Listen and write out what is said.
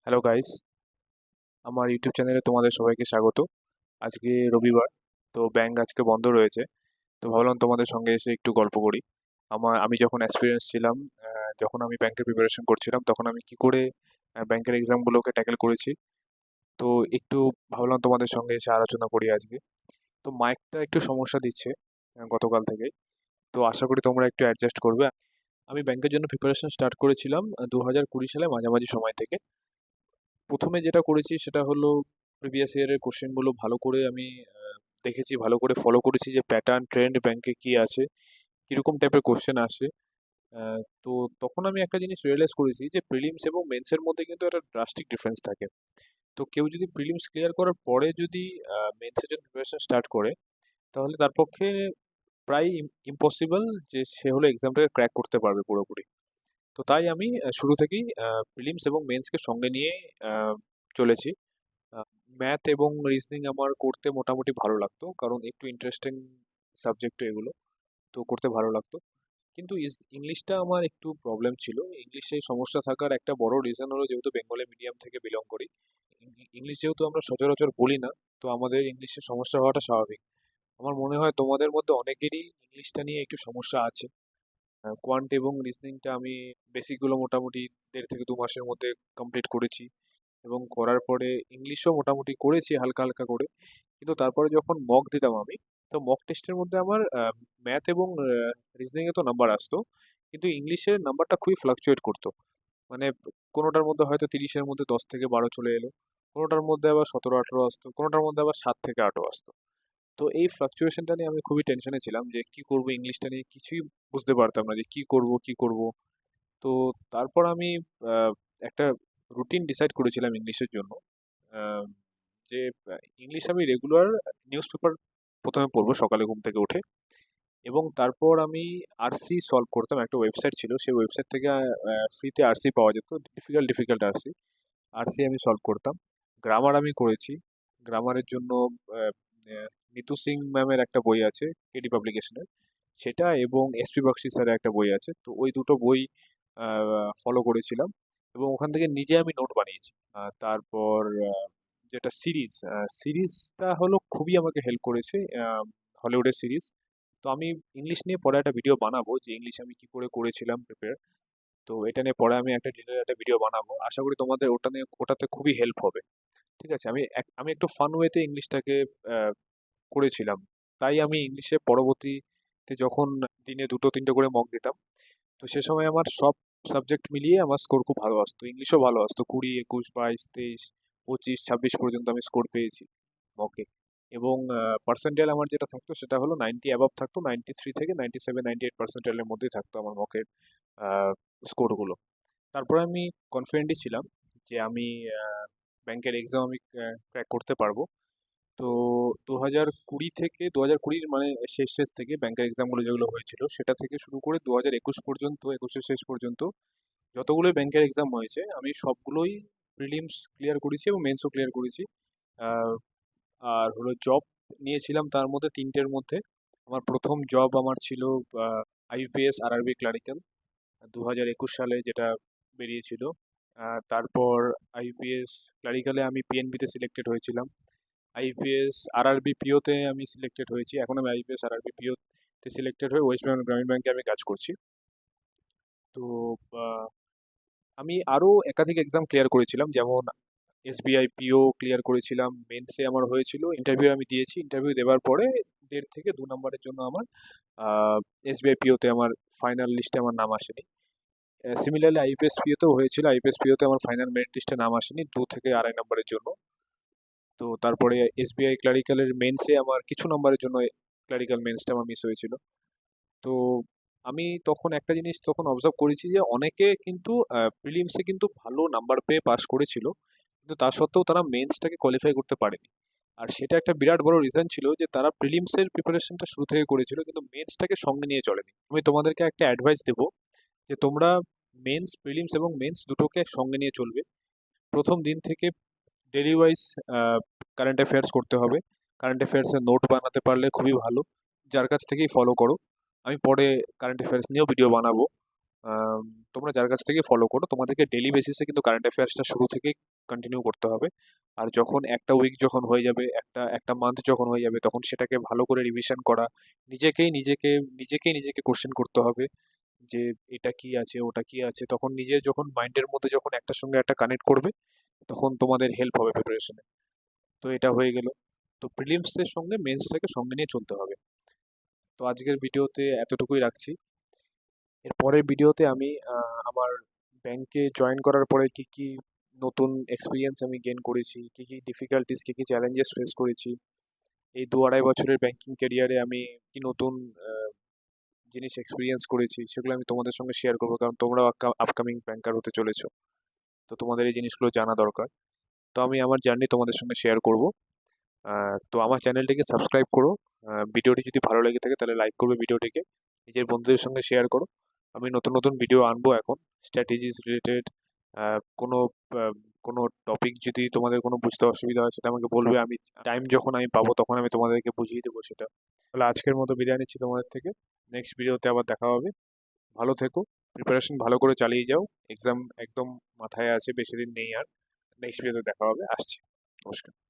Hello guys, আমার YouTube চ্যানেলে তোমাদের সবাইকে স্বাগত। আজকে রবিবার, তো ব্যাংক আজকে বন্ধ রয়েছে। তো ভাবলাম তোমাদের সঙ্গে এসে একটু গল্প করি। আমি যখন এক্সপিরিয়েন্স ছিলাম, যখন আমি ব্যাংকের প্রিপারেশন করছিলাম, তখন আমি কি করে ব্যাংকের এক্সামগুলোকে ট্যাকেল করেছি। তো একটু ভাবলাম তোমাদের সঙ্গে এসে আলোচনা করি আজকে। তো মাইকটা একটু সমস্যা দিচ্ছে গতকাল থেকেই। তো আশা করি তোমরা একটু অ্যাডজাস্ট করবে। আমি ব্যাংকের জন্য প্রিপারেশন স্টার্ট করেছিলাম 2020 সালে মাঝামাঝি সময় থেকে। প্রথমে যেটা করেছি সেটা হলো প্রিভিয়াস ইয়ারের কোশ্চেনগুলো ভালো করে আমি দেখেছি, ভালো করে ফলো করেছি যে প্যাটার্ন ট্রেন্ড ব্যাংকে কি আছে, কীরকম টাইপের কোশ্চেন আসে। তো তখন আমি একটা জিনিস রিয়েলাইজ করেছি যে প্রিলিমস এবং মেন্সের মধ্যে কিন্তু একটা ড্রাস্টিক ডিফারেন্স থাকে। তো কেউ যদি প্রিলিমস ক্লিয়ার করার পরে যদি মেন্সের জন্য প্রিপারেশন স্টার্ট করে, তাহলে তার পক্ষে প্রায় ইম্পসিবল যে সে হলো এক্সামটাকে ক্র্যাক করতে পারবে পুরোপুরি। তো তাই আমি শুরু থেকেই প্রিলিমস এবং মেন্সকে সঙ্গে নিয়ে আহ, চলেছি। ম্যাথ এবং রিজনিং আমার করতে মোটামুটি ভালো লাগতো, কারণ একটু ইন্টারেস্টিং সাবজেক্ট এগুলো, তো করতে ভালো লাগতো। কিন্তু ইংলিশটা আমার একটু প্রবলেম ছিল। ইংলিশে সমস্যা থাকার একটা বড় রিজন হলো যেহেতু বেঙ্গলি মিডিয়াম থেকে বিলং করি। ইংলিশ যেহেতু আমরা সচরাচর বলি না, তো আমাদের ইংলিশে সমস্যা হওয়াটা স্বাভাবিক। আমার মনে হয় তোমাদের মধ্যে অনেকেরই ইংলিশটা নিয়ে একটু সমস্যা আছে। কোয়ান্ট এবং রিজনিংটা আমি বেসিকগুলো মোটামুটি 1.5 থেকে 2 মাসের মধ্যে কমপ্লিট করেছি, এবং করার পরে ইংলিশও মোটামুটি করেছি হালকা হালকা করে। কিন্তু তারপরে যখন মক দিতাম আমি, তো মক টেস্টের মধ্যে আমার ম্যাথ এবং রিজনিংয়ে তো নাম্বার আসতো, কিন্তু ইংলিশের নাম্বারটা খুবই ফ্লাকচুয়েট করতো। মানে কোনোটার মধ্যে হয়তো 30-এর মধ্যে 10 থেকে 12 চলে এলো, কোনোটার মধ্যে আবার 17-18 আসতো, কোনোটার মধ্যে আবার 7 থেকে 8 আসতো। তো এই ফ্লাকচুয়েশনটা নিয়ে আমি খুবই টেনশনে ছিলাম যে কি করব, ইংলিশটা নিয়ে কিছুই বুঝতে পারতাম না যে কি করব। তো তারপর আমি আহ, একটা রুটিন ডিসাইড করেছিলাম ইংলিশের জন্য। আহ, যে ইংলিশ আমি রেগুলার নিউজ পেপার প্রথমে পড়বো সকালে ঘুম থেকে উঠে, এবং তারপর আমি আরসি সলভ করতাম। একটা ওয়েবসাইট ছিল, সেই ওয়েবসাইট থেকে ফ্রিতে আরসি পাওয়া যেত, ডিফিকাল্ট ডিফিকাল্ট আরসি। আরসি আমি সলভ করতাম। গ্রামার আমি করেছি। গ্রামারের জন্য আহ, আহ, নিতু সিং ম্যামের একটা বই আছে কেডি পাবলিকেশনের, সেটা, এবং এসপি বক্সি স্যারের একটা বই আছে, তো ওই দুটো বই ফলো করেছিলাম, এবং ওখান থেকে নিজে আমি নোট বানিয়েছি। তারপর যেটা সিরিজটা হলো খুবই আমাকে হেল্প করেছে, হলিউডের সিরিজ। তো আমি ইংলিশ নিয়ে পরে একটা ভিডিও বানাবো যে ইংলিশ আমি কি করে করেছিলাম প্রিপেয়ার। তো এটা নিয়ে পরে আমি একটা ডিটেল একটা ভিডিও বানাবো, আশা করি তোমাদের ওটাতে খুবই হেল্প হবে। ঠিক আছে, আমি একটু ফান ওয়েতে ইংলিশটাকে আহ, করেছিলাম। তাই আমি ইংলিশে পরবর্তীতে যখন দিনে 2-3টে করে মক দিতাম, তো সে সময় আমার সব সাবজেক্ট মিলিয়ে আমার স্কোর খুব ভালো আসতো, ইংলিশও ভালো আসতো। 20, 21, 22, 23, 25, 26 পর্যন্ত আমি স্কোর পেয়েছি মকে। এবং পার্সেন্টাইল আমার যেটা থাকতো সেটা হলো 90 অ্যাবাভ থাকতো, 93 থেকে 97, 98 পার্সেন্টাইলের মধ্যেই থাকতো আমার মকের স্কোরগুলো। তারপরে আমি কনফিডেন্টই ছিলাম যে আমি ব্যাংকের এক্সাম আমি ক্র্যাক করতে পারবো। তো 2020 মানে শেষ শেষ থেকে ব্যাংকের এক্সামগুলো যেগুলো হয়েছিল সেটা থেকে শুরু করে 2021 পর্যন্ত, 21-এর শেষ পর্যন্ত যতগুলোই ব্যাংকের এক্সাম হয়েছে আমি সবগুলোই প্রিলিমস ক্লিয়ার করেছি এবং মেন্সও ক্লিয়ার করেছি। আহ, আর হলো জব নিয়েছিলাম তার মধ্যে 3টের মধ্যে। আমার প্রথম জব আমার ছিল আইপিএস আরআরবি ক্লারিক্যাল, 2021 সালে যেটা বেরিয়েছিল। তারপর আইপিএস ক্লারিক্যালে আমি পিএনবিতে সিলেক্টেড হয়েছিলাম। আইপিএস আরআরবি পিওতে আমি সিলেক্টেড হয়েছি, এখন আমি আইপিএস আরআরবি পিওতে সিলেক্টেড হয়ে ওয়েস্ট বেঙ্গল গ্রামীণ ব্যাংকে আমি কাজ করছি। তো আহ, আমি আরও একাধিক এক্সাম ক্লিয়ার করেছিলাম, যেমন এসবিআই পিও ক্লিয়ার করেছিলাম, মেন্সে আমার হয়েছিল, ইন্টারভিউ আমি দিয়েছি। ইন্টারভিউ দেওয়ার পরে 1.5 থেকে 2 নম্বরের জন্য আমার এসবিআই পিওতে আমার ফাইনাল লিস্টে আমার নাম আসেনি। সিমিলারলি আইপিএস পিওতেও হয়েছিল, আইপিএস পিওতে আমার ফাইনাল মেরিট লিস্টে নাম আসেনি 2 থেকে 2.5 নম্বরের জন্য। তো তারপরে এসবিআই ক্লারিক্যালের মেন্সে আমার কিছু নম্বরের জন্য ক্লারিক্যাল মেন্সটা আমার মিস হয়েছিল। তো আমি তখন একটা জিনিস তখন অবজার্ভ করেছি যে অনেকে কিন্তু প্রিলিমসে কিন্তু ভালো নাম্বার পেয়ে পাস করেছিল, কিন্তু তা সত্ত্বেও তারা মেন্সটাকে কোয়ালিফাই করতে পারেনি। আর সেটা একটা বিরাট বড় রিজন ছিল যে তারা প্রিলিমসের প্রিপারেশনটা শুরু থেকে করেছিল কিন্তু মেন্সটাকে সঙ্গে নিয়ে চলেনি। আমি তোমাদেরকে একটা অ্যাডভাইস দেবো যে তোমরা প্রিলিমস এবং মেন্স দুটোকে সঙ্গে নিয়ে চলবে। প্রথম দিন থেকে ডেলি ওয়াইজ কারেন্ট অ্যাফেয়ার্স করতে হবে। কারেন্ট অ্যাফেয়ার্সের নোট বানাতে পারলে খুবই ভালো, যার কাছ থেকেই ফলো করো। আমি পরে কারেন্ট অ্যাফেয়ার্স নিয়েও ভিডিও বানাবো। আম, তোমরা যার কাছ থেকে ফলো করো, তোমাদেরকে ডেলি বেসিসে কিন্তু কারেন্ট অ্যাফেয়ার্সটা শুরু থেকে কন্টিনিউ করতে হবে। আর যখন একটা উইক যখন হয়ে যাবে, একটা একটা মান্থ যখন হয়ে যাবে, তখন সেটাকে ভালো করে রিভিশন করা, নিজেকেই নিজেকে কোশ্চেন করতে হবে যে এটা কি আছে, ওটা কি আছে। তখন নিজের যখন মাইন্ডের মধ্যে যখন একটার সঙ্গে একটা কানেক্ট করবে, তখন তোমাদের হেল্প হবে প্রিপারেশনে। তো এটা হয়ে গেল। তো প্রিলিমসের সঙ্গে মেন্সটাকে সঙ্গে নিয়ে চলতে হবে। তো আজকের ভিডিওতে এতটুকুই রাখছি। এর পরের ভিডিওতে আমি আমার ব্যাংকে জয়েন করার পরে কি কি নতুন এক্সপিরিয়েন্স আমি গেইন করেছি, কি কি ডিফিকাল্টিস, কি কি চ্যালেঞ্জেস ফেস করেছি, এই 2-2.5 বছরের ব্যাংকিং ক্যারিয়ারে আমি কি নতুন জিনিস এক্সপিরিয়েন্স করেছি, সেগুলো আমি তোমাদের সঙ্গে শেয়ার করবো, কারণ তোমরাও আপকামিং ব্যাংকার হতে চলেছো। তো তোমাদের এই জিনিসগুলো জানা দরকার। তো আমি আমার জার্নি তোমাদের সঙ্গে শেয়ার করব। তো আমার চ্যানেলটিকে সাবস্ক্রাইব করো। ভিডিওটি যদি ভালো লেগে থাকে তাহলে লাইক করবে ভিডিওটিকে, নিজের বন্ধুদের সঙ্গে শেয়ার করো। আমি নতুন নতুন ভিডিও আনবো এখন, স্ট্র্যাটেজিস রিলেটেড। কোনো আহ, কোনো টপিক যদি তোমাদের কোনো বুঝতে অসুবিধা হয়, সেটা আমাকে বলবে। আমি টাইম যখন আমি পাবো তখন আমি তোমাদেরকে বুঝিয়ে দেবো সেটা। তাহলে আজকের মতো বিদায় নিচ্ছি তোমাদের থেকে। নেক্সট ভিডিওতে আবার দেখা হবে। ভালো থেকো, প্রিপারেশন ভালো করে চালিয়ে যাও। এক্সাম একদম মাথায় আছে, বেশি দিন নেই আর। নেক্সট ভিডিওতে দেখা হবে, আসছি। নমস্কার।